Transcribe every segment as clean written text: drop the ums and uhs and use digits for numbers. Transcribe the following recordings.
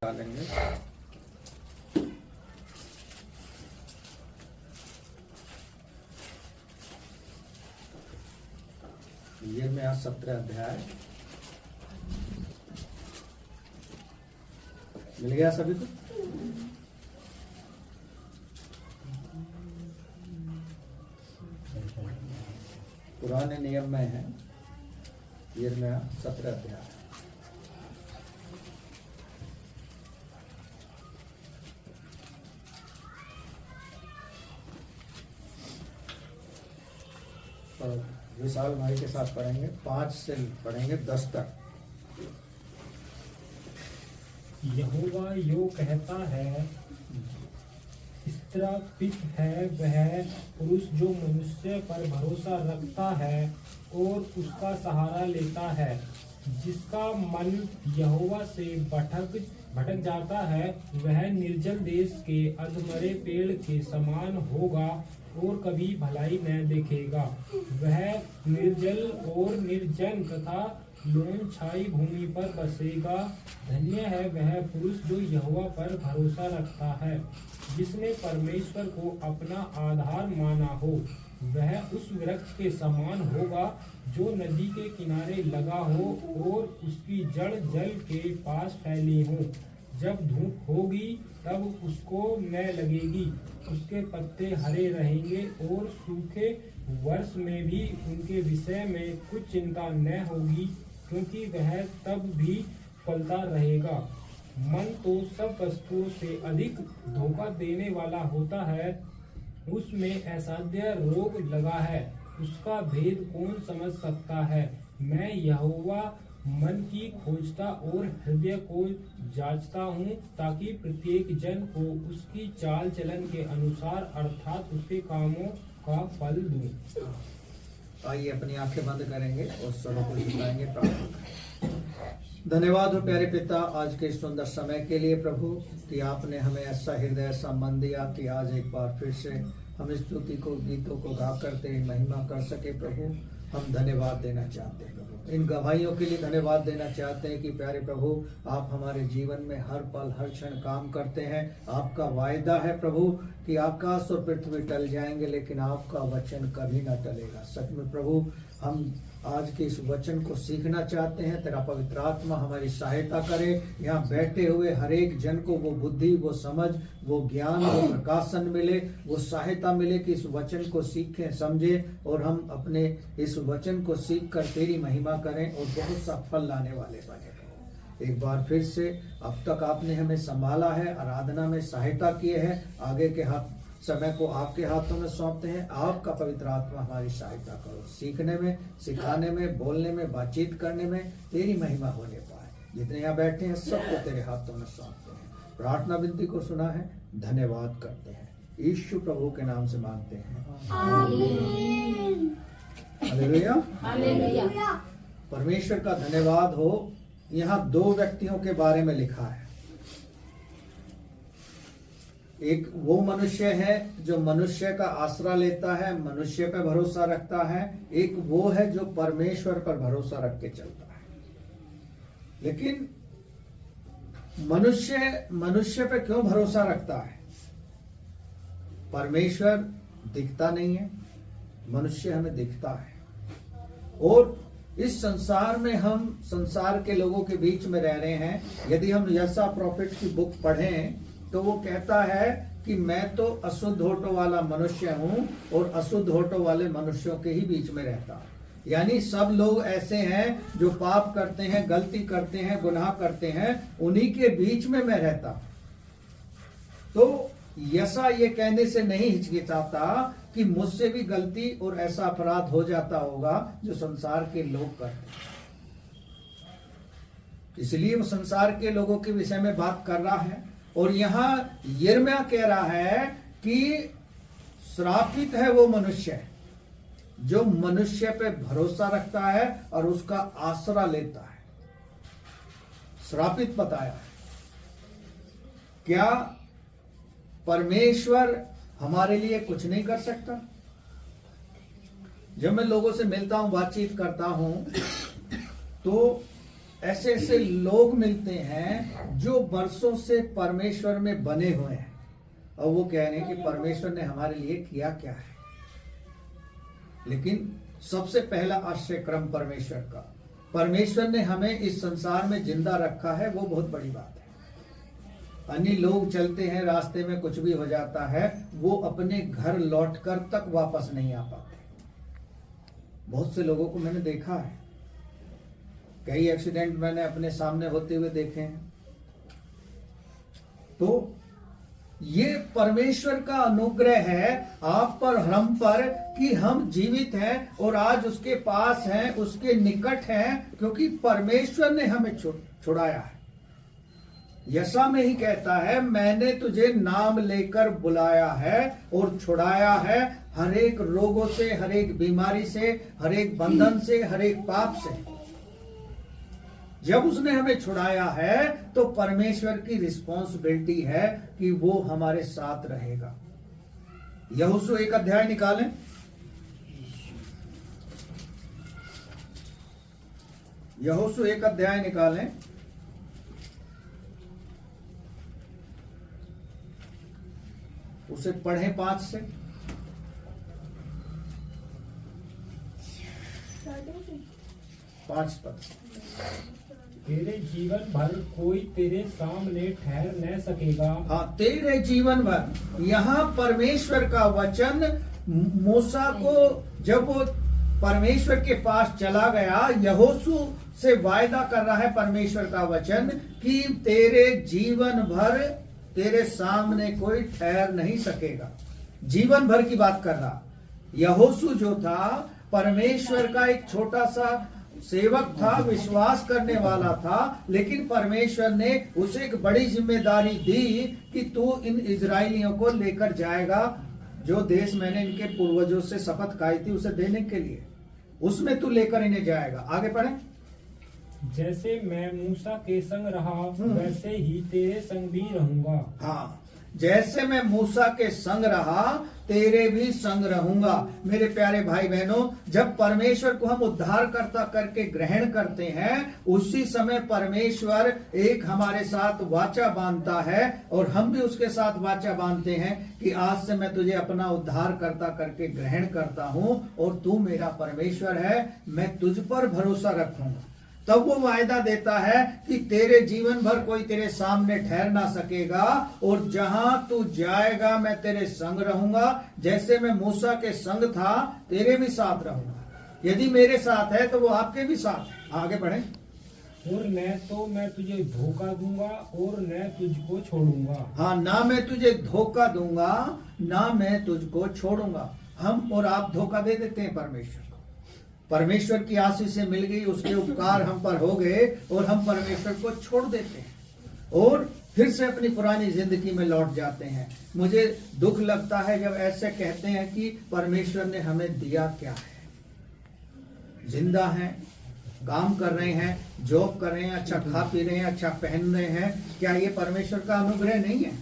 डालेंगे। ये में आज 17 अध्याय मिल गया सभी को। पुराने नियम में है ये में 17 अध्याय। विशाल भाई के साथ पढ़ेंगे, 5 से पढ़ेंगे 10 तक। यहोवा यो कहता है, स्त्रापित है वह पुरुष जो मनुष्य पर भरोसा रखता है और उसका सहारा लेता है, जिसका मन यहोवा से भटक जाता है। वह निर्जल देश के अधमरे पेड़ के समान होगा और कभी भलाई न देखेगा। वह निर्जल और निर्जन तथा लोन छाई भूमि पर बसेगा। धन्य है वह पुरुष जो यहोवा पर भरोसा रखता है, जिसने परमेश्वर को अपना आधार माना हो। वह उस वृक्ष के समान होगा जो नदी के किनारे लगा हो और उसकी जड़ जल के पास फैली हो। जब धूप होगी तब उसको न लगेगी, उसके पत्ते हरे रहेंगे और सूखे वर्ष में भी उनके विषय में कुछ चिंता न होगी, क्योंकि वह तब भी फलता रहेगा। मन तो सब वस्तुओं से अधिक धोखा देने वाला होता है, उसमें असाध्य रोग लगा है, उसका भेद कौन समझ सकता है। मैं यहोवा मन की खोजता और हृदय को जांचता हूँ, ताकि प्रत्येक जन को उसकी चाल चलन के अनुसार अर्थात उसके कामों का फल दूं। आइए अपनी आंखें बंद करेंगे और स्वरों को झुकाएंगे, प्रार्थना करेंगे। धन्यवाद हो प्यारे पिता आज के सुंदर समय के लिए प्रभु, कि आपने हमें ऐसा हृदय ऐसा मन दिया कि आज एक बार फिर से हम स्तुति को गीतों को गा कर तेरी महिमा कर सके। प्रभु हम धन्यवाद देना चाहते हैं प्रभु, इन गवाहियों के लिए धन्यवाद देना चाहते हैं कि प्यारे प्रभु आप हमारे जीवन में हर पल हर क्षण काम करते हैं। आपका वायदा है प्रभु कि आकाश और पृथ्वी टल जाएंगे लेकिन आपका वचन कभी ना टलेगा। सच में प्रभु हम आज के इस वचन को सीखना चाहते हैं। तेरा पवित्र आत्मा हमारी सहायता करे। यहाँ बैठे हुए हर एक जन को वो बुद्धि, वो समझ, वो ज्ञान, वो प्रकाशन मिले, वो सहायता मिले कि इस वचन को सीखें, समझें और हम अपने इस वचन को सीख कर तेरी महिमा करें और बहुत सा फल लाने वाले बने। एक बार फिर से अब तक आपने हमें संभाला है, आराधना में सहायता किए है, आगे के समय को आपके हाथों में सौंपते हैं। आपका पवित्र आत्मा हमारी सहायता करो, सीखने में, सिखाने में, बोलने में, बातचीत करने में तेरी महिमा होने पाए। जितने यहाँ बैठे हैं सबको तेरे हाथों में सौंपते हैं। प्रार्थना विनती को सुना है, धन्यवाद करते हैं, यीशु प्रभु के नाम से मांगते हैं, आमीन। हालेलुया। परमेश्वर का धन्यवाद हो। यहाँ 2 व्यक्तियों के बारे में लिखा है। एक वो मनुष्य है जो मनुष्य का आसरा लेता है, मनुष्य पर भरोसा रखता है। एक वो है जो परमेश्वर पर भरोसा रख के चलता है। लेकिन मनुष्य पे क्यों भरोसा रखता है? परमेश्वर दिखता नहीं है, मनुष्य हमें दिखता है। और इस संसार में हम संसार के लोगों के बीच में रह रहे हैं। यदि हम यशायाह प्रोफेट की बुक पढ़ें तो वो कहता है कि मैं तो अशुद्ध होठों वाला मनुष्य हूं और अशुद्ध होठों वाले मनुष्यों के ही बीच में रहता हूं। यानी सब लोग ऐसे हैं जो पाप करते हैं, गलती करते हैं, गुनाह करते हैं, उन्हीं के बीच में मैं रहता हूं। तो यशा ये कहने से नहीं हिचकिचाता कि मुझसे भी गलती और ऐसा अपराध हो जाता होगा जो संसार के लोग करते हैं। इसलिए वो संसार के लोगों के विषय में बात कर रहा है। और यहां यिर्मयाह कह रहा है कि श्रापित है वो मनुष्य जो मनुष्य पे भरोसा रखता है और उसका आसरा लेता है। श्रापित बताया है। क्या परमेश्वर हमारे लिए कुछ नहीं कर सकता? जब मैं लोगों से मिलता हूं, बातचीत करता हूं, तो ऐसे ऐसे लोग मिलते हैं जो वर्षों से परमेश्वर में बने हुए हैं, और वो कह रहे हैं कि परमेश्वर ने हमारे लिए किया क्या है। लेकिन सबसे पहला आश्चर्यक्रम परमेश्वर ने हमें इस संसार में जिंदा रखा है, वो बहुत बड़ी बात है। अन्य लोग चलते हैं, रास्ते में कुछ भी हो जाता है, वो अपने घर लौटकर तक वापस नहीं आ पाते। बहुत से लोगों को मैंने देखा है, कई एक्सीडेंट मैंने अपने सामने होते हुए देखे हैं। तो ये परमेश्वर का अनुग्रह है आप पर, हम पर, कि हम जीवित हैं और आज उसके पास हैं, उसके निकट हैं, क्योंकि परमेश्वर ने हमें छुड़ाया है। यशा में ही कहता है, मैंने तुझे नाम लेकर बुलाया है और छुड़ाया है हर एक रोगों से, हर एक बीमारी से, हर एक बंधन से, हर एक पाप से। जब उसने हमें छुड़ाया है तो परमेश्वर की रिस्पॉन्सिबिलिटी है कि वो हमारे साथ रहेगा। यहोशू 1 अध्याय निकालें। यहोशू 1 अध्याय निकालें। उसे पढ़ें 5 से। पांच पद। तेरे जीवन भर कोई तेरे सामने ठहर न सकेगा। हाँ, तेरे जीवन भर। यहाँ परमेश्वर का वचन मूसा को, जब वो परमेश्वर के पास चला गया, यहोशू से वायदा कर रहा है परमेश्वर का वचन कि तेरे जीवन भर तेरे सामने कोई ठहर नहीं सकेगा। जीवन भर की बात कर रहा। यहोशू जो था परमेश्वर का एक छोटा सा सेवक था, विश्वास करने वाला था, लेकिन परमेश्वर ने उसे एक बड़ी जिम्मेदारी दी कि तू इन इजराइलियों को लेकर जाएगा, जो देश मैंने इनके पूर्वजों से शपथ खाई थी उसे देने के लिए, उसमें तू लेकर इन्हें जाएगा। आगे पढ़ें। जैसे मैं मूसा के संग रहा वैसे ही तेरे संग भी रहूंगा। हाँ, जैसे मैं मूसा के संग रहा तेरे भी संग रहूंगा। मेरे प्यारे भाई बहनों, जब परमेश्वर को हम उद्धारकर्ता करके ग्रहण करते हैं, उसी समय परमेश्वर एक हमारे साथ वाचा बांधता है और हम भी उसके साथ वाचा बांधते हैं कि आज से मैं तुझे अपना उद्धारकर्ता करके ग्रहण करता हूं और तू मेरा परमेश्वर है, मैं तुझ पर भरोसा रखूंगा। तब वो वायदा देता है कि तेरे जीवन भर कोई तेरे सामने ठहर ना सकेगा और जहां तू जाएगा मैं तेरे संग रहूंगा। जैसे मैं मूसा के संग था तेरे भी साथ रहूंगा। यदि मेरे साथ है तो वो आपके भी साथ है। आगे बढ़ें। और न तो मैं तुझे धोखा दूंगा और न तुझको छोड़ूंगा। हाँ, ना मैं तुझे धोखा दूंगा, ना मैं तुझको छोड़ूंगा। हम और आप धोखा दे देते हैं परमेश्वर। परमेश्वर की आशीष से मिल गई, उसके उपकार हम पर हो गए और हम परमेश्वर को छोड़ देते हैं और फिर से अपनी पुरानी जिंदगी में लौट जाते हैं। मुझे दुख लगता है जब ऐसे कहते हैं कि परमेश्वर ने हमें दिया क्या है। जिंदा हैं, काम कर रहे हैं, जॉब कर रहे हैं, अच्छा खा पी रहे हैं, अच्छा पहन रहे हैं, क्या ये परमेश्वर का अनुग्रह नहीं है?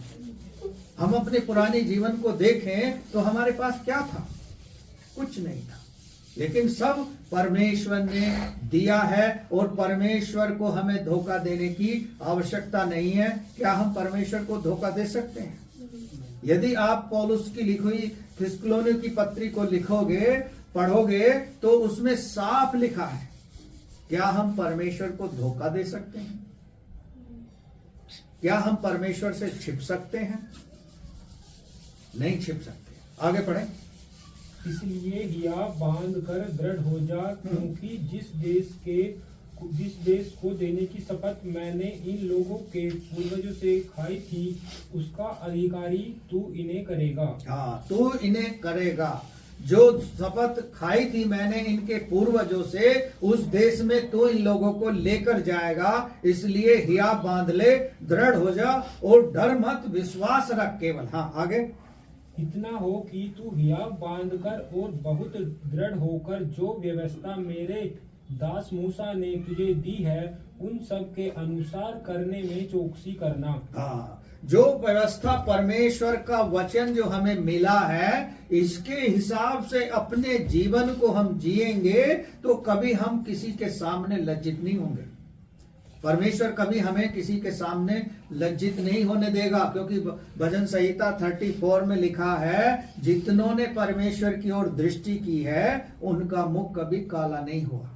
हम अपने पुराने जीवन को देखें तो हमारे पास क्या था? कुछ नहीं था, लेकिन सब परमेश्वर ने दिया है और परमेश्वर को हमें धोखा देने की आवश्यकता नहीं है। क्या हम परमेश्वर को धोखा दे सकते हैं? यदि आप पौलुस की लिखी हुई थिस्सलुनीकियों की पत्री को लिखोगे, पढ़ोगे, तो उसमें साफ लिखा है, क्या हम परमेश्वर को धोखा दे सकते हैं? क्या हम परमेश्वर से छिप सकते हैं? नहीं छिप सकते। आगे पढ़ें। इसलिए हिया बांध कर दृढ़ हो जा, क्योंकि जिस देश को देने की शपथ मैंने इन लोगों के पूर्वजों से खाई थी, उसका अधिकारी तू इन्हें करेगा। हाँ, तू इन्हें करेगा। जो शपथ खाई थी मैंने इनके पूर्वजों से, उस देश में तू इन लोगों को लेकर जाएगा। इसलिए हिया बांध ले, दृढ़ हो जा और डर मत, विश्वास रख केवल। हाँ, आगे। इतना हो कि तू हिया बांध कर और बहुत दृढ़ होकर जो व्यवस्था मेरे दास मूसा ने तुझे दी है उन सब के अनुसार करने में चौकसी करना। हाँ, जो व्यवस्था परमेश्वर का वचन जो हमें मिला है, इसके हिसाब से अपने जीवन को हम जिएंगे तो कभी हम किसी के सामने लज्जित नहीं होंगे। परमेश्वर कभी हमें किसी के सामने लज्जित नहीं होने देगा, क्योंकि भजन संहिता 34 में लिखा है, जितनों ने परमेश्वर की ओर दृष्टि की है उनका मुख कभी काला नहीं हुआ।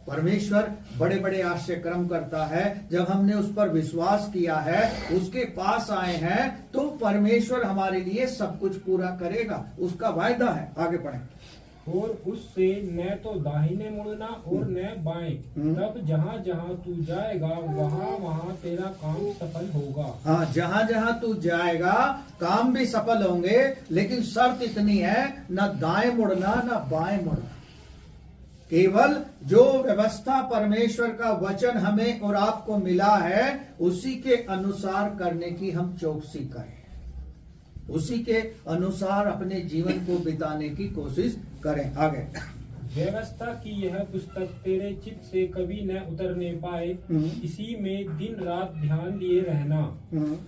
परमेश्वर बड़े बड़े आश्चर्य कर्म करता है। जब हमने उस पर विश्वास किया है, उसके पास आए हैं, तो परमेश्वर हमारे लिए सब कुछ पूरा करेगा, उसका वायदा है। आगे पढ़ें। और उससे न तो दाहिने मुड़ना और न बाएं, तब जहाँ जहाँ तू जाएगा वहाँ वहाँ तेरा काम सफल होगा। हाँ, जहाँ जहाँ तू जाएगा काम भी सफल होंगे, लेकिन शर्त इतनी है, न दाएं मुड़ना न बाएं मुड़ना। केवल जो व्यवस्था परमेश्वर का वचन हमें और आपको मिला है, उसी के अनुसार करने की हम चौकसी करें, उसी के अनुसार अपने जीवन को बिताने की कोशिश करें। आगे। व्यवस्था की यह पुस्तक तेरे चित्त से कभी न उतरने पाए, इसी में दिन रात ध्यान दिए रहना,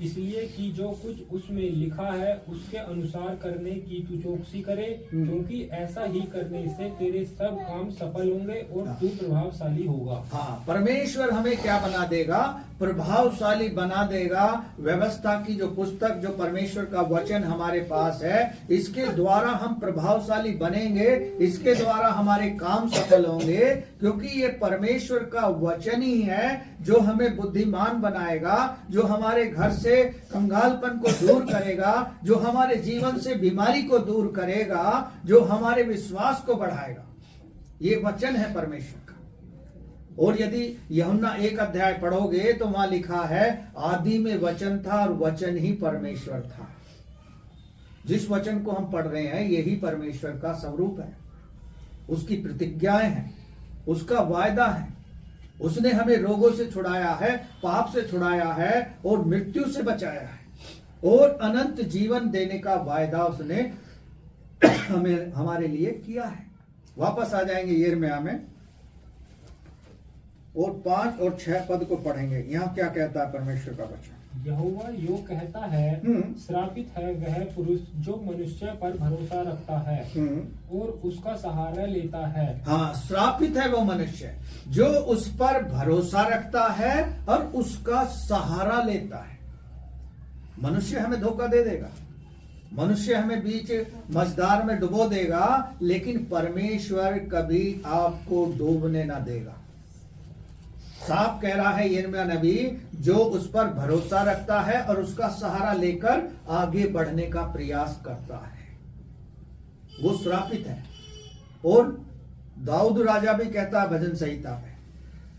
इसलिए कि जो कुछ उसमें लिखा है उसके अनुसार करने की तू चौकसी करे, क्योंकि ऐसा ही करने से तेरे सब काम सफल होंगे और तू प्रभावशाली होगा। हाँ, परमेश्वर हमें क्या बना देगा? प्रभावशाली बना देगा। व्यवस्था की जो पुस्तक, जो परमेश्वर का वचन हमारे पास है, इसके द्वारा हम प्रभावशाली बनेंगे, इसके द्वारा हमारे काम सफल होंगे, क्योंकि ये परमेश्वर का वचन ही है जो हमें बुद्धिमान बनाएगा, जो हमारे घर से कंगालपन को दूर करेगा, जो हमारे जीवन से बीमारी को दूर करेगा, जो हमारे विश्वास को बढ़ाएगा। ये वचन है परमेश्वर का। और यदि यूहन्ना 1 अध्याय पढ़ोगे तो वहां लिखा है, आदि में वचन था और वचन ही परमेश्वर था। जिस वचन को हम पढ़ रहे हैं, यही परमेश्वर का स्वरूप है, उसकी प्रतिज्ञाएं हैं, उसका वायदा है। उसने हमें रोगों से छुड़ाया है, पाप से छुड़ाया है और मृत्यु से बचाया है, और अनंत जीवन देने का वायदा उसने हमें हमारे लिए किया है। वापस आ जाएंगे यिर्मयाह में और 5 और 6 पद को पढ़ेंगे। यहाँ क्या कहता है परमेश्वर का वचन? यहोवा यो कहता है, श्रापित है वह पुरुष जो मनुष्य पर भरोसा रखता है और उसका सहारा लेता है। हाँ, श्रापित है वो मनुष्य जो उस पर भरोसा रखता है और उसका सहारा लेता है। मनुष्य हमें धोखा दे देगा, मनुष्य हमें बीच मझधार में डुबो देगा, लेकिन परमेश्वर कभी आपको डूबने ना देगा। साफ कह रहा है यिर्मयाह नबी, जो उस पर भरोसा रखता है और उसका सहारा लेकर आगे बढ़ने का प्रयास करता है, वो श्रापित है। और दाऊद राजा भी कहता है भजन संहिता में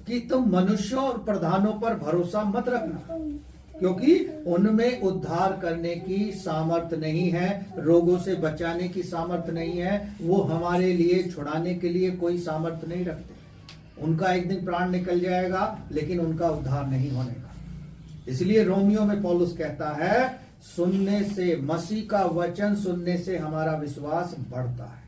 कि तुम मनुष्यों और प्रधानों पर भरोसा मत रखना, क्योंकि उनमें उद्धार करने की सामर्थ नहीं है, रोगों से बचाने की सामर्थ नहीं है, वो हमारे लिए छुड़ाने के लिए कोई सामर्थ नहीं रखते। उनका एक दिन प्राण निकल जाएगा, लेकिन उनका उद्धार नहीं होने का। इसलिए रोमियो में पौलुस कहता है, सुनने से, मसीह का वचन सुनने से हमारा विश्वास बढ़ता है।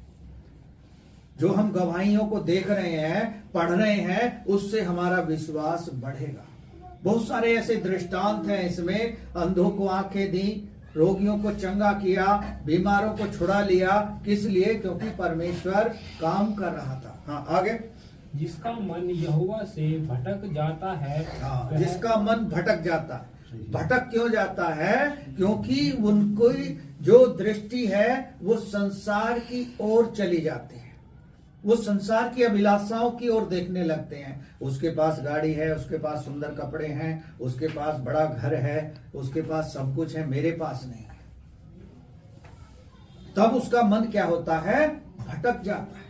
जो हम गवाहियों को देख रहे हैं, पढ़ रहे हैं, उससे हमारा विश्वास बढ़ेगा। बहुत सारे ऐसे दृष्टांत हैं इसमें। अंधों को आंखें दी, रोगियों को चंगा किया, बीमारों को छुड़ा लिया। किस लिए? क्योंकि परमेश्वर काम कर रहा था। हाँ, आगे। जिसका मन यहोवा से भटक जाता है, जिसका मन भटक जाता है। भटक क्यों जाता है? क्योंकि उनको जो दृष्टि है वो संसार की ओर चली जाती है, वो संसार की अभिलाषाओं की ओर देखने लगते हैं। उसके पास गाड़ी है, उसके पास सुंदर कपड़े हैं, उसके पास बड़ा घर है, उसके पास सब कुछ है, मेरे पास नहीं है। तब उसका मन क्या होता है? भटक जाता है,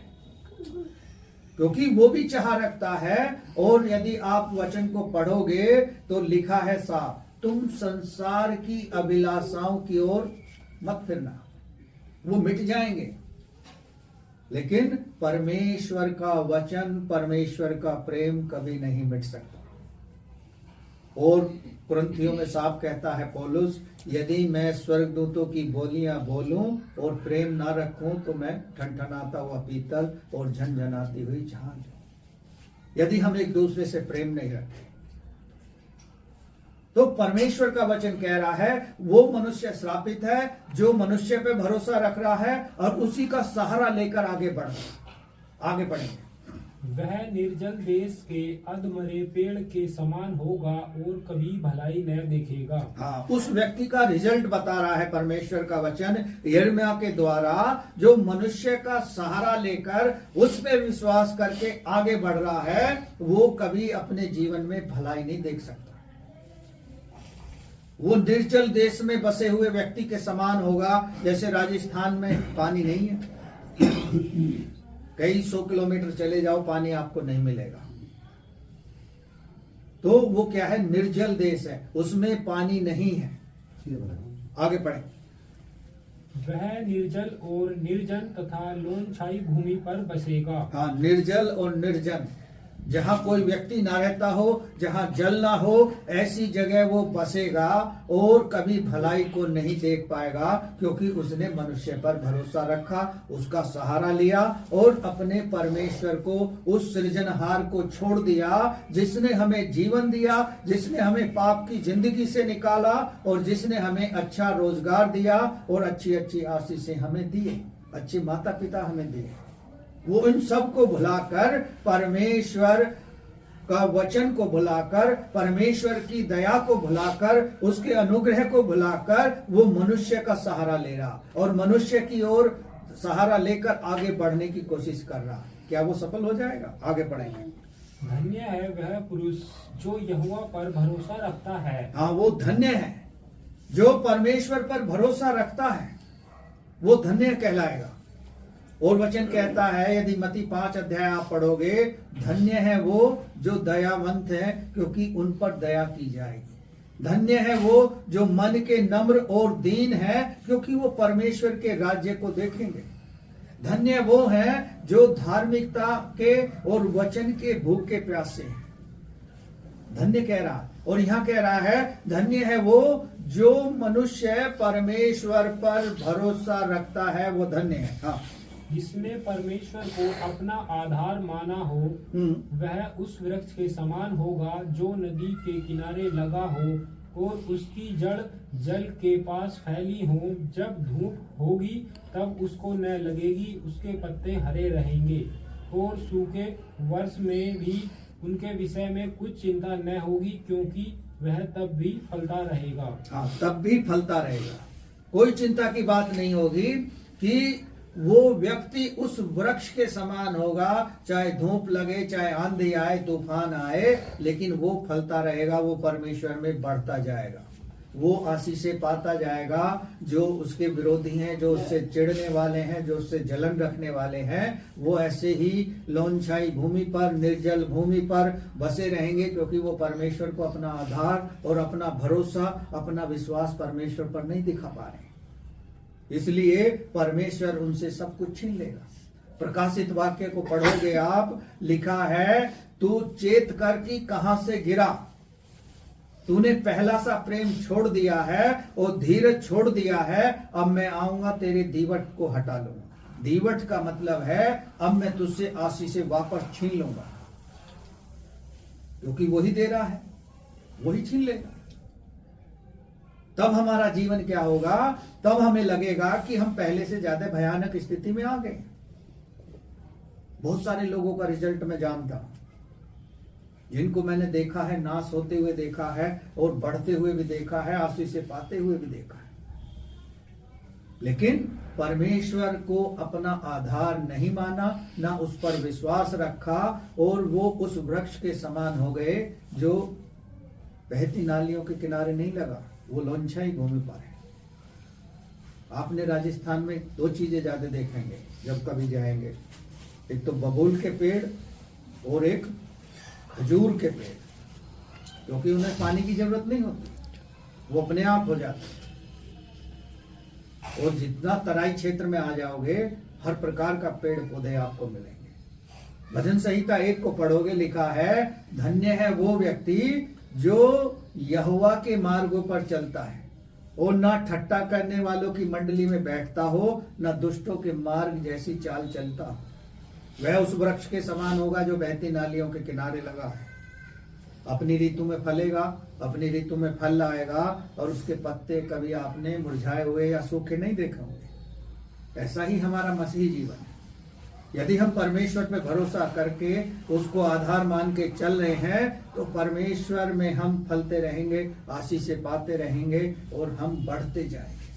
क्योंकि वो भी चाह रखता है। और यदि आप वचन को पढ़ोगे तो लिखा है साफ, तुम संसार की अभिलाषाओं की ओर मत फिरना, वो मिट जाएंगे। लेकिन परमेश्वर का वचन, परमेश्वर का प्रेम कभी नहीं मिट सकता। और कुरिन्थियों में साफ कहता है पौलुस, यदि मैं स्वर्गदूतों की बोलियां बोलूं और प्रेम ना रखूं तो मैं ठनठनाता हुआ पीतल और झनझनाती हुई झांझ हूं। यदि हम एक दूसरे से प्रेम नहीं रखते। तो परमेश्वर का वचन कह रहा है वो मनुष्य श्रापित है जो मनुष्य पे भरोसा रख रहा है और उसी का सहारा लेकर आगे बढ़ेंगे। वह निर्जल देश के अधमरे पेड़ के समान होगा और कभी भलाई न देखेगा। हाँ, उस व्यक्ति का रिजल्ट बता रहा है परमेश्वर का वचन यिर्मयाह के द्वारा, जो मनुष्य का सहारा लेकर उस पे विश्वास करके आगे बढ़ रहा है, वो कभी अपने जीवन में भलाई नहीं देख सकता। वो निर्जल देश में बसे हुए व्यक्ति के समान होगा। जैसे राजस्थान में पानी नहीं है, कई 100 किलोमीटर चले जाओ पानी आपको नहीं मिलेगा। तो वो क्या है, निर्जल देश है, उसमें पानी नहीं है। आगे पढ़े। वह निर्जल और निर्जन तथा लोनछाई भूमि पर बसेगा। हाँ, निर्जल और निर्जन, जहां कोई व्यक्ति ना रहता हो, जहां जल ना हो, ऐसी जगह वो बसेगा और कभी भलाई को नहीं देख पाएगा, क्योंकि उसने मनुष्य पर भरोसा रखा, उसका सहारा लिया और अपने परमेश्वर को, उस सृजनहार को छोड़ दिया, जिसने हमें जीवन दिया, जिसने हमें पाप की जिंदगी से निकाला और जिसने हमें अच्छा रोजगार दिया और अच्छी अच्छी आशीषें हमें दिए, अच्छे माता पिता हमें दिए। वो इन सब को भुलाकर, परमेश्वर का वचन को भुलाकर, परमेश्वर की दया को भुलाकर, उसके अनुग्रह को भुलाकर वो मनुष्य का सहारा ले रहा और मनुष्य की ओर सहारा लेकर आगे बढ़ने की कोशिश कर रहा। क्या वो सफल हो जाएगा? आगे बढ़ेंगे। धन्य है वह पुरुष जो यहोवा पर भरोसा रखता है। हाँ, वो धन्य है जो परमेश्वर पर भरोसा रखता है, वो धन्य कहलाएगा। और वचन कहता है, यदि मत्ती 5 अध्याय आप पढ़ोगे, धन्य है वो जो दयावंत है, क्योंकि उन पर दया की जाएगी। धन्य है वो जो मन के नम्र और दीन है, क्योंकि वो परमेश्वर के राज्य को देखेंगे। धन्य वो हैं जो धार्मिकता के और वचन के भूखे प्यासे हैं। धन्य कह रहा, और यहाँ कह रहा है धन्य है वो जो मनुष्य परमेश्वर पर भरोसा रखता है, वो धन्य है। हाँ, जिसने परमेश्वर को अपना आधार माना हो, वह उस वृक्ष के समान होगा जो नदी के किनारे लगा हो और उसकी जड़ जल के पास फैली हो। जब धूप होगी तब उसको न लगेगी, उसके पत्ते हरे रहेंगे और सूखे वर्ष में भी उनके विषय में कुछ चिंता न होगी, क्योंकि वह तब भी फलता रहेगा। हाँ, तब भी फलता रहेगा। कोई चिंता की बात नहीं होगी कि वो व्यक्ति उस वृक्ष के समान होगा, चाहे धूप लगे, चाहे आंधी आए, तूफान आए, लेकिन वो फलता रहेगा, वो परमेश्वर में बढ़ता जाएगा, वो आशीषें पाता जाएगा। जो उसके विरोधी हैं, जो उससे चिढ़ने वाले हैं, जो उससे जलन रखने वाले हैं, वो ऐसे ही लोनछाई भूमि पर, निर्जल भूमि पर बसे रहेंगे, क्योंकि वो परमेश्वर को अपना आधार और अपना भरोसा, अपना विश्वास परमेश्वर पर नहीं दिखा पा रहे। इसलिए परमेश्वर उनसे सब कुछ छीन लेगा। प्रकाशित वाक्य को पढ़ोगे आप, लिखा है, तू चेत कर कि कहां से गिरा, तूने पहला सा प्रेम छोड़ दिया है और धीरज छोड़ दिया है, अब मैं आऊंगा तेरे दीवट को हटा लूंगा। दीवट का मतलब है अब मैं तुझसे आशीषें वापस छीन लूंगा, क्योंकि वही दे रहा है, वही छीन लेगा। तब हमारा जीवन क्या होगा? तब हमें लगेगा कि हम पहले से ज्यादा भयानक स्थिति में आ गए। बहुत सारे लोगों का रिजल्ट मैं जानता हूं, जिनको मैंने देखा है, नाश होते हुए देखा है और बढ़ते हुए भी देखा है, आशीषें पाते हुए भी देखा है, लेकिन परमेश्वर को अपना आधार नहीं माना, ना उस पर विश्वास रखा, और वो उस वृक्ष के समान हो गए जो बहती नालियों के किनारे नहीं लगा, वो लोनछाई भूमि पर है। आपने राजस्थान में 2 चीजें ज्यादा देखेंगे जब कभी जाएंगे, एक तो बबूल के पेड़ और एक खजूर के पेड़, क्योंकि उन्हें पानी की जरूरत नहीं होती, वो अपने आप हो जाते। और जितना तराई क्षेत्र में आ जाओगे, हर प्रकार का पेड़ पौधे आपको मिलेंगे। भजन संहिता 1 को पढ़ोगे, लिखा है, धन्य है वो व्यक्ति जो यहोवा के मार्गों पर चलता है और ना ठट्टा करने वालों की मंडली में बैठता हो, ना दुष्टों के मार्ग जैसी चाल चलता हो। वह उस वृक्ष के समान होगा जो बहती नालियों के किनारे लगा है। अपनी ऋतु में फलेगा, अपनी ऋतु में फल लाएगा, और उसके पत्ते कभी आपने मुरझाए हुए या सूखे नहीं देखे होंगे। ऐसा ही हमारा मसीही जीवन है। यदि हम परमेश्वर पे भरोसा करके उसको आधार मान के चल रहे हैं, तो परमेश्वर में हम फलते रहेंगे, आशीषें पाते रहेंगे, और हम बढ़ते जाएंगे,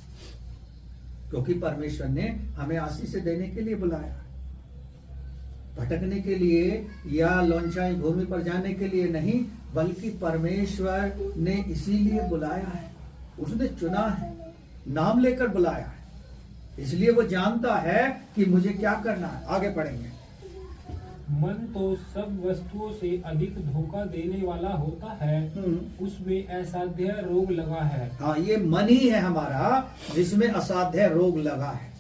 क्योंकि परमेश्वर ने हमें आशीषें देने के लिए बुलाया, भटकने के लिए या लोंचाई भूमि पर जाने के लिए नहीं, बल्कि परमेश्वर ने इसीलिए बुलाया है। उसने चुना है, नाम लेकर बुलाया है, इसलिए वो जानता है कि मुझे क्या करना है। आगे पढ़ेंगे। मन तो सब वस्तुओं से अधिक धोखा देने वाला होता है, उसमें असाध्य रोग लगा है। हाँ, ये मन ही है हमारा जिसमें असाध्य रोग लगा है।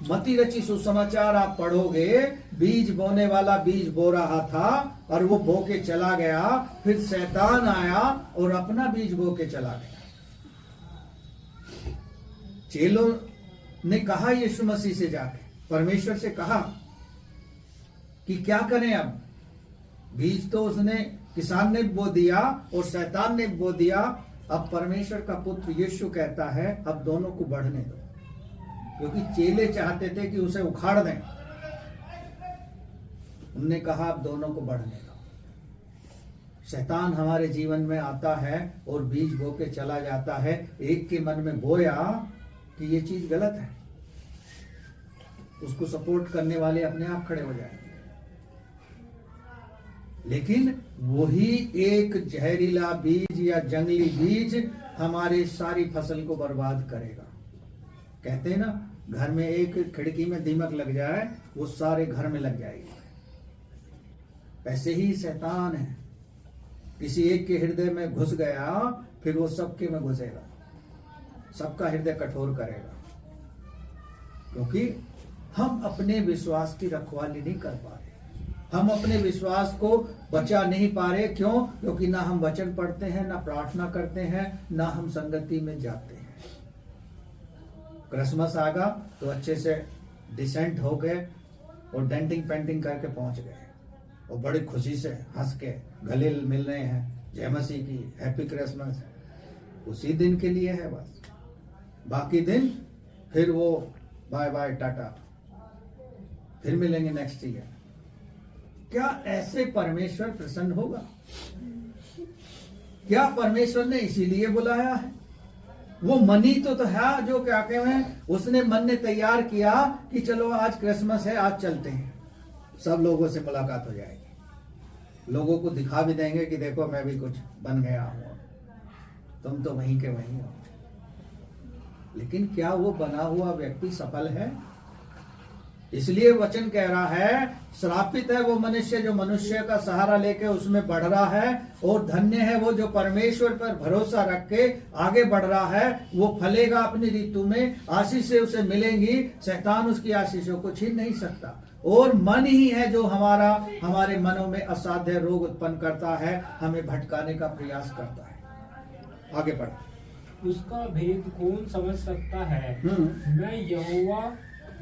मती रची सुसमाचार आप पढ़ोगे, बीज बोने वाला बीज बो रहा था और वो बो के चला गया, फिर शैतान आया और अपना बीज बो के चला गया। चेलों ने कहा यीशु मसीह से जाके, परमेश्वर से कहा कि क्या करें अब? बीज तो उसने, किसान ने बो दिया और शैतान ने बो दिया। अब परमेश्वर का पुत्र यीशु कहता है अब दोनों को बढ़ने दो, क्योंकि चेले चाहते थे कि उसे उखाड़ दें। उनने कहा अब दोनों को बढ़ने दो। शैतान हमारे जीवन में आता है और बीज बो के चला जाता है। एक के मन में बोया कि ये चीज गलत है, उसको सपोर्ट करने वाले अपने आप खड़े हो जाएंगे, लेकिन वही एक जहरीला बीज या जंगली बीज हमारी सारी फसल को बर्बाद करेगा। कहते हैं ना, घर में एक खिड़की में दीमक लग जाए, वो सारे घर में लग जाएगी। ऐसे ही शैतान है, किसी एक के हृदय में घुस गया, फिर वो सबके में घुसेगा, सबका हृदय कठोर करेगा, क्योंकि हम अपने विश्वास की रखवाली नहीं कर पा रहे, हम अपने विश्वास को बचा नहीं पा रहे। क्यों? क्योंकि ना हम वचन पढ़ते हैं, ना प्रार्थना करते हैं, ना हम संगति में जाते हैं। क्रिसमस आ गया तो अच्छे से डिसेंट हो गए और डेंटिंग पेंटिंग करके पहुंच गए, और बड़ी खुशी से हंस के गले मिल रहे हैं, जय मसीह की, हैप्पी क्रिसमस। उसी दिन के लिए है बस, बाकी दिन फिर वो बाय बाय टाटा, फिर मिलेंगे नेक्स्ट ईयर। क्या ऐसे परमेश्वर प्रसन्न होगा? क्या परमेश्वर ने इसीलिए बुलाया है? वो मनी तो है जो क्या कहते हैं, उसने मन ने तैयार किया कि चलो आज क्रिसमस है, आज चलते हैं, सब लोगों से मुलाकात हो जाएगी, लोगों को दिखा भी देंगे कि देखो मैं भी कुछ बन गया हूं, तुम तो वहीं के वहीं हो। लेकिन क्या वो बना हुआ व्यक्ति सफल है? इसलिए वचन कह रहा है, श्रापित है वो मनुष्य जो मनुष्य का सहारा लेके उसमें बढ़ रहा है, और धन्य है वो जो परमेश्वर पर भरोसा रख के आगे बढ़ रहा है। वो फलेगा अपनी ऋतु में, आशीषें उसे मिलेंगी, शैतान उसकी आशीषों को छीन नहीं सकता। और मन ही है जो हमारे मनों में असाध्य रोग उत्पन्न करता है, हमें भटकाने का प्रयास करता है। आगे बढ़। उसका भेद कौन समझ सकता है? मैं यहोवा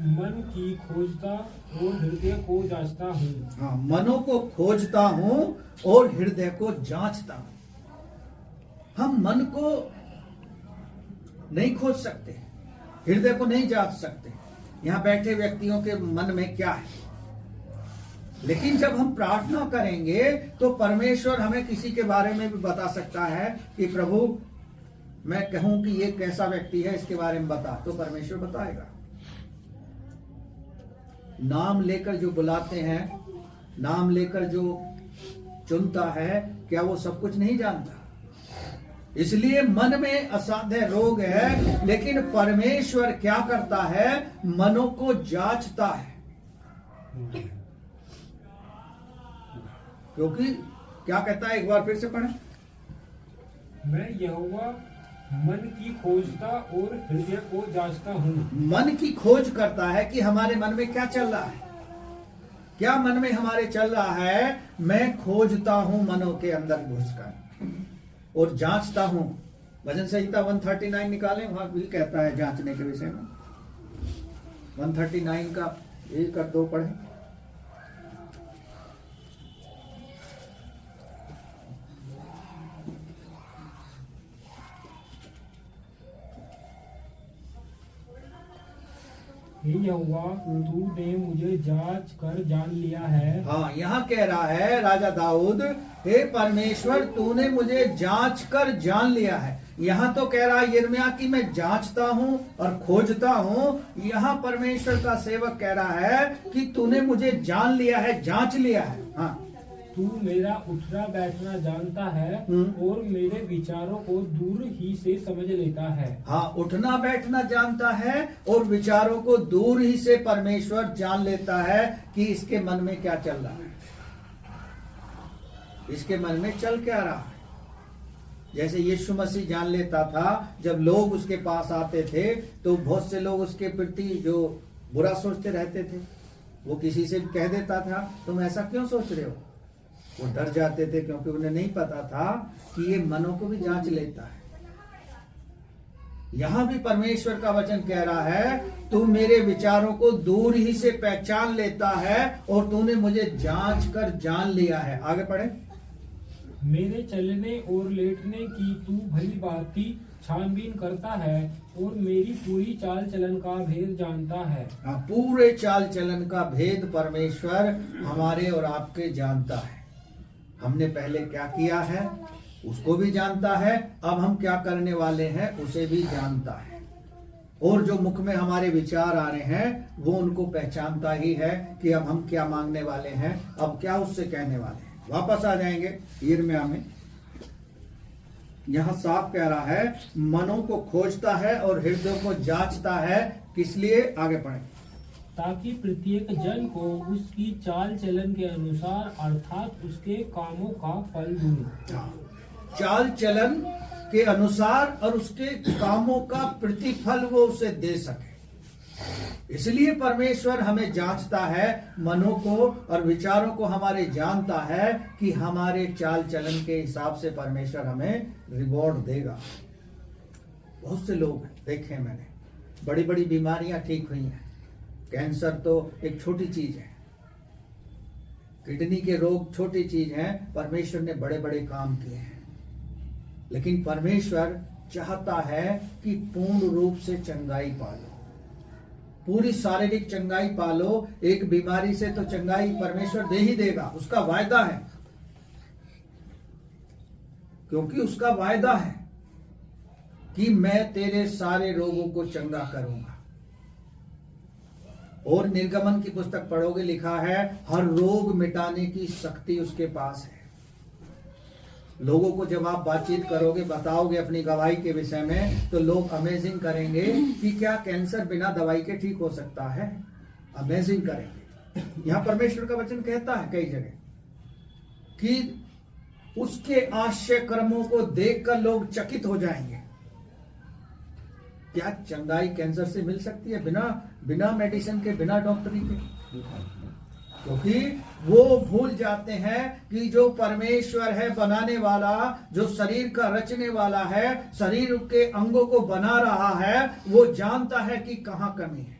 मन की खोजता और हृदय को जांचता हूँ। हाँ, मनों को खोजता हूँ और हृदय को जांचता हूँ। हम मन को नहीं खोज सकते, हृदय को नहीं जांच सकते, यहाँ बैठे व्यक्तियों के मन में क्या है। लेकिन जब हम प्रार्थना करेंगे तो परमेश्वर हमें किसी के बारे में भी बता सकता है कि प्रभु मैं कहूं कि ये कैसा व्यक्ति है, इसके बारे में बता, तो परमेश्वर बताएगा। नाम लेकर जो बुलाते हैं, नाम लेकर जो चुनता है, क्या वो सब कुछ नहीं जानता? इसलिए मन में असाध्य रोग है, लेकिन परमेश्वर क्या करता है? मनों को जांचता है। क्योंकि क्या कहता है, एक बार फिर से पढ़ें। मैं यहोवा मन की खोजता और हृदय को जांचता हूँ। मन की खोज करता है कि हमारे मन में क्या चल रहा है, क्या मन में हमारे चल रहा है। मैं खोजता हूं मनों के अंदर घुसकर और जांचता हूं। भजन संहिता 139 निकालें, वहां भी कहता है जांचने के विषय में। 139 का 1 और 2 पढ़ें। हे यहोवा, तूने मुझे जांच कर जान लिया है। हाँ, यहाँ कह रहा है राजा दाऊद, हे परमेश्वर तूने मुझे जांच कर जान लिया है। यहाँ तो कह रहा है यिर्मयाह कि मैं जांचता हूँ और खोजता हूँ। यहाँ परमेश्वर का सेवक कह रहा है कि तूने मुझे जान लिया है, जांच लिया है। हाँ, तू मेरा उठना बैठना जानता है और मेरे विचारों को दूर ही से समझ लेता है। हाँ, उठना बैठना जानता है और विचारों को दूर ही से परमेश्वर जान लेता है कि इसके मन में क्या चल रहा है, इसके मन में चल क्या रहा है। जैसे यीशु मसीह जान लेता था, जब लोग उसके पास आते थे तो बहुत से लोग उसके प्रति जो बुरा सोचते रहते थे, वो किसी से कह देता था तुम ऐसा क्यों सोच रहे हो। वो डर जाते थे क्योंकि उन्हें नहीं पता था कि ये मनों को भी जांच लेता है। यहां भी परमेश्वर का वचन कह रहा है तू मेरे विचारों को दूर ही से पहचान लेता है और तूने मुझे जांच कर जान लिया है। आगे पढ़े। मेरे चलने और लेटने की तू भली भांति छानबीन करता है और मेरी पूरी चाल चलन का भेद जानता है। पूरे चाल चलन का भेद परमेश्वर हमारे और आपके जानता है। हमने पहले क्या किया है उसको भी जानता है, अब हम क्या करने वाले हैं उसे भी जानता है, और जो मुख में हमारे विचार आ रहे हैं वो उनको पहचानता ही है कि अब हम क्या मांगने वाले हैं, अब क्या उससे कहने वाले हैं। वापस आ जाएंगे यिर्मयाह में। यहां साफ कह रहा है मनों को खोजता है और हृदयों को जांचता है। किस लिए? आगे पढ़ें। ताकि प्रत्येक जन को उसकी चाल चलन के अनुसार अर्थात उसके कामों का फल दूं। चाल चलन के अनुसार और उसके कामों का प्रतिफल वो उसे दे सके। इसलिए परमेश्वर हमें जांचता है, मनों को और विचारों को हमारे जानता है कि हमारे चाल चलन के हिसाब से परमेश्वर हमें रिवॉर्ड देगा। बहुत से लोग देखे मैंने, बड़ी बड़ी बीमारियां ठीक हुई हैं। कैंसर तो एक छोटी चीज है, किडनी के रोग छोटी चीज है, परमेश्वर ने बड़े बड़े काम किए हैं। लेकिन परमेश्वर चाहता है कि पूर्ण रूप से चंगाई पालो, पूरी शारीरिक चंगाई पालो। एक बीमारी से तो चंगाई परमेश्वर दे ही देगा, उसका वायदा है, क्योंकि उसका वायदा है कि मैं तेरे सारे रोगों को चंगा करूंगा। और निर्गमन की पुस्तक पढ़ोगे, लिखा है हर रोग मिटाने की शक्ति उसके पास है। लोगों को जब आप बातचीत करोगे, बताओगे अपनी गवाही के विषय में, तो लोग अमेजिंग करेंगे कि क्या कैंसर बिना दवाई के ठीक हो सकता है। अमेजिंग करेंगे। यहां परमेश्वर का वचन कहता है कई जगह कि उसके आश्चर्य कर्मों को देखकर लोग चकित हो जाएंगे। क्या चंगाई कैंसर से मिल सकती है बिना मेडिसिन के, बिना डॉक्टरी के? क्योंकि वो भूल जाते हैं कि जो परमेश्वर है बनाने वाला, जो शरीर का रचने वाला है, शरीर के अंगों को बना रहा है, वो जानता है कि कहाँ कमी है,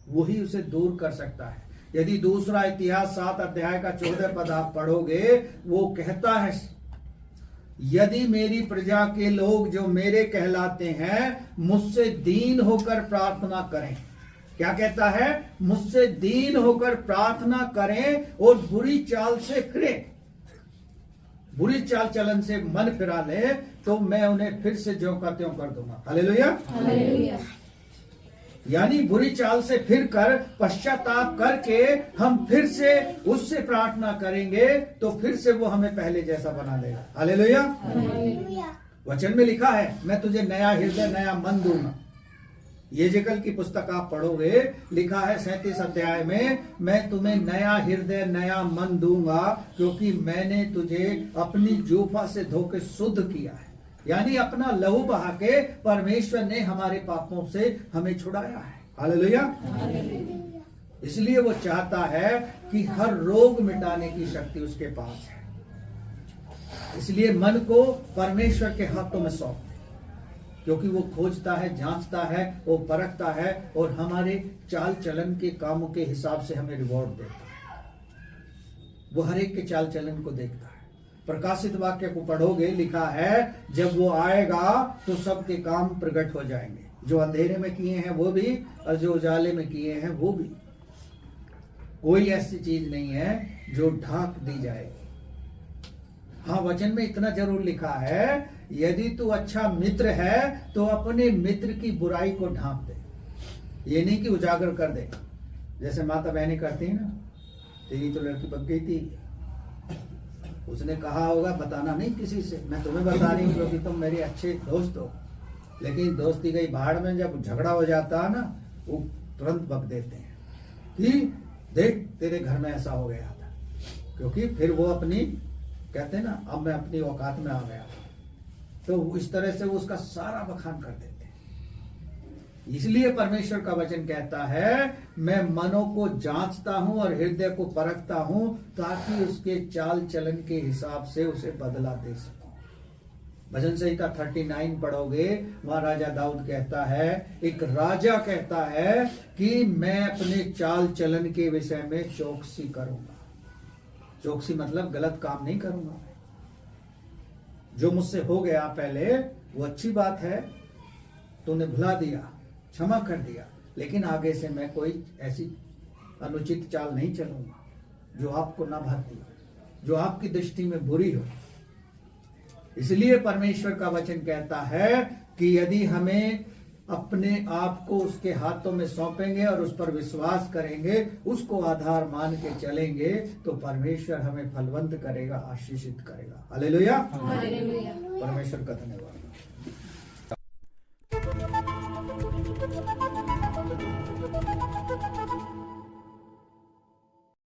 वही उसे दूर कर सकता है। यदि दूसरा इतिहास 7 अध्याय का 14 पद आप पढ़ोगे, वो कहता है यदि मेरी प्रजा के लोग जो मेरे कहलाते हैं मुझसे दीन होकर प्रार्थना करें। क्या कहता है? मुझसे दीन होकर प्रार्थना करें और बुरी चाल से फिरें, बुरी चाल चलन से मन फिरा ले, तो मैं उन्हें फिर से ज्यों का त्यों कर दूंगा। Hallelujah, hallelujah. यानी बुरी चाल से फिर कर, पश्चाताप करके हम फिर से उससे प्रार्थना करेंगे तो फिर से वो हमें पहले जैसा बना देगा। Hallelujah, hallelujah. वचन में लिखा है मैं तुझे नया हृदय नया मन दूंगा। यिर्मयाह की पुस्तक आप पढ़ोगे, लिखा है 37 अध्याय में, मैं तुम्हें नया हृदय नया मन दूंगा क्योंकि मैंने तुझे अपनी जूफा से धोके शुद्ध किया है। यानी अपना लहू बहा के परमेश्वर ने हमारे पापों से हमें छुड़ाया है। हालेलुया, इसलिए वो चाहता है कि हर रोग मिटाने की शक्ति उसके पास है। इसलिए मन को परमेश्वर के हाथों में सौंप दे। क्योंकि वो खोजता है, जांचता है, वो परखता है और हमारे चाल चलन के कामों के हिसाब से हमें रिवॉर्ड देता है। वो हर एक के चाल चलन को देखता है। प्रकाशित वाक्य को पढ़ोगे, लिखा है जब वो आएगा तो सबके काम प्रकट हो जाएंगे, जो अंधेरे में किए हैं वो भी और जो उजाले में किए हैं वो भी। कोई ऐसी चीज नहीं है जो ढांक दी जाएगी। हाँ, वचन में इतना जरूर लिखा है, यदि तू अच्छा मित्र है तो अपने मित्र की बुराई को ढांक दे। ये नहीं कि उजागर कर दे, जैसे माता बहनें करती है ना, तेरी तो लड़की पक गई थी, उसने कहा होगा बताना नहीं किसी से, मैं तुम्हें बता रही हूँ क्योंकि तुम मेरे अच्छे दोस्त हो। लेकिन दोस्ती गई भाड़ में, जब झगड़ा हो जाता है ना, वो तुरंत बक देते हैं कि देख तेरे घर में ऐसा हो गया था, क्योंकि फिर वो अपनी, कहते हैं ना, अब मैं अपनी औकात में आ गया, तो इस तरह से वो उसका सारा बखान कर देते हैं। इसलिए परमेश्वर का वचन कहता है, मैं मनों को जांचता हूं और हृदय को परखता हूं, ताकि उसके चाल चलन के हिसाब से उसे बदला दे सकूं। भजन संहिता 39 पढ़ोगे, वहां राजा दाऊद कहता है, एक राजा कहता है कि मैं अपने चाल चलन के विषय में चौकसी करूंगा। चौकसी मतलब गलत काम नहीं करूंगा। जो मुझसे हो गया पहले वो अच्छी बात है, तूने भुला दिया, क्षमा कर दिया, लेकिन आगे से मैं कोई ऐसी अनुचित चाल नहीं चलूंगा जो आपको ना भाती, जो आपकी दृष्टि में बुरी हो। इसलिए परमेश्वर का वचन कहता है कि यदि हमें अपने आप को उसके हाथों में सौंपेंगे और उस पर विश्वास करेंगे, उसको आधार मान के चलेंगे, तो परमेश्वर हमें फलवंत करेगा, आशीषित करेगा। हालेलुया। हालेलुया। परमेश्वर का धन्यवाद।